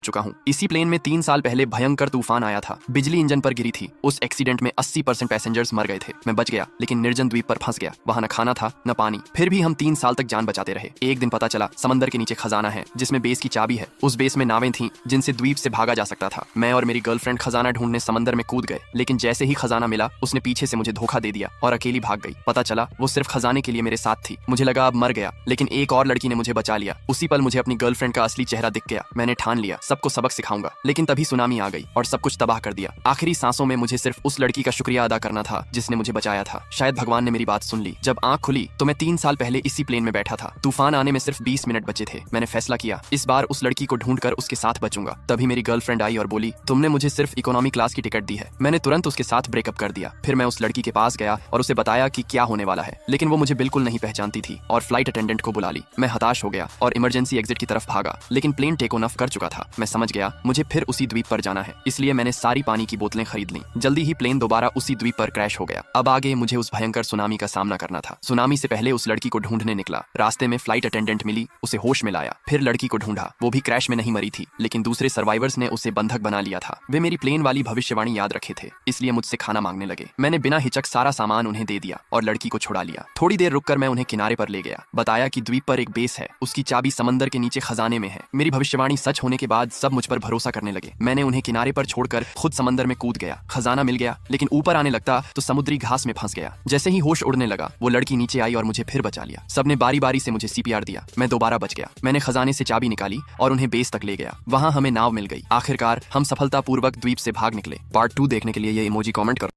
चुका हूँ। इसी प्लेन में 3 साल पहले भयंकर तूफान आया था, बिजली इंजन पर गिरी थी। उस एक्सीडेंट में 80% पैसेंजर्स मर गए थे। मैं बच गया, लेकिन निर्जन द्वीप पर फंस गया। वहाँ न खाना था न पानी, फिर भी हम 3 साल तक जान बचाते रहे। एक दिन पता चला समंदर के नीचे खजाना है जिसमें बेस की चाबी है। उस बेस में नावें थीं जिनसे द्वीप से भागा जा सकता था। मैं और मेरी गर्लफ्रेंड खजाना ढूंढने समंदर में कूद गए, लेकिन जैसे ही खजाना मिला उसने पीछे से मुझे धोखा दे दिया और अकेली भाग गई। पता चला वो सिर्फ खजाने के लिए मेरे साथ थी। मुझे लगा अब मर गया, लेकिन एक और लड़की ने मुझे बचा लिया। उसी पल मुझे अपनी गर्लफ्रेंड का असली चेहरा दिख गया। मैंने ठान लिया सबको सबक सिखाऊंगा, लेकिन तभी सुनामी आ गई और सब कुछ तबाह कर दिया। आखिरी सांसों में मुझे सिर्फ उस लड़की का शुक्रिया अदा करना था जिसने मुझे बचाया था। शायद भगवान ने मेरी बात सुन ली। जब आंख खुली तो मैं 3 साल पहले इसी प्लेन में बैठा था। तूफान आने में सिर्फ 20 मिनट बचे थे। मैंने फैसला किया इस बार उस लड़की को ढूंढकर उसके साथ बचूंगा। तभी मेरी गर्लफ्रेंड आई और बोली, तुमने मुझे सिर्फ इकोनॉमी क्लास की टिकट दी है। मैंने तुरंत उसके साथ ब्रेकअप कर दिया। फिर मैं उस लड़की के पास गया और उसे बताया कि क्या होने वाला है, लेकिन वो मुझे बिल्कुल नहीं पहचानती थी और फ्लाइट अटेंडेंट को बुला ली। मैं हताश हो गया और इमरजेंसी एग्जिट की तरफ भागा, लेकिन प्लेन टेक ऑफ कर चुका था। मैं समझ गया मुझे फिर उसी द्वीप पर जाना है, इसलिए मैंने सारी पानी की बोतलें खरीद लीं। जल्दी ही प्लेन दोबारा उसी द्वीप पर क्रैश हो गया। अब आगे मुझे उस भयंकर सुनामी का सामना करना था। सुनामी से पहले उस लड़की को ढूंढने निकला। रास्ते में फ्लाइट अटेंडेंट मिली, उसे होश में लाया। फिर लड़की को ढूंढा, वो भी क्रैश में नहीं मरी थी, लेकिन दूसरे सर्वाइवर्स ने उसे बंधक बना लिया था। वे मेरी प्लेन वाली भविष्यवाणी याद रखे थे, इसलिए मुझसे खाना मांगने लगे। मैंने बिना हिचक सारा सामान उन्हें दे दिया और लड़की को छुड़ा लिया। थोड़ी देर रुककर मैं उन्हें किनारे पर ले गया, बताया कि द्वीप पर एक बेस है, उसकी चाबी समंदर के नीचे खजाने में है। मेरी भविष्यवाणी सच होने के बाद सब मुझ पर भरोसा करने लगे। मैंने उन्हें किनारे पर छोड़कर खुद समंदर में कूद गया। खजाना मिल गया, लेकिन ऊपर आने लगता तो समुद्री घास में फंस गया। जैसे ही होश उड़ने लगा वो लड़की नीचे आई और मुझे फिर बचा लिया। सबने बारी बारी से मुझे सीपीआर दिया। मैं दोबारा बच गया। मैंने खजाने से चाबी निकाली और उन्हें बेस तक ले गया। वहां हमें नाव मिल गई। आखिरकार हम सफलतापूर्वक द्वीप से भाग निकले। पार्ट 2 देखने के लिए ये इमोजी कमेंट करो।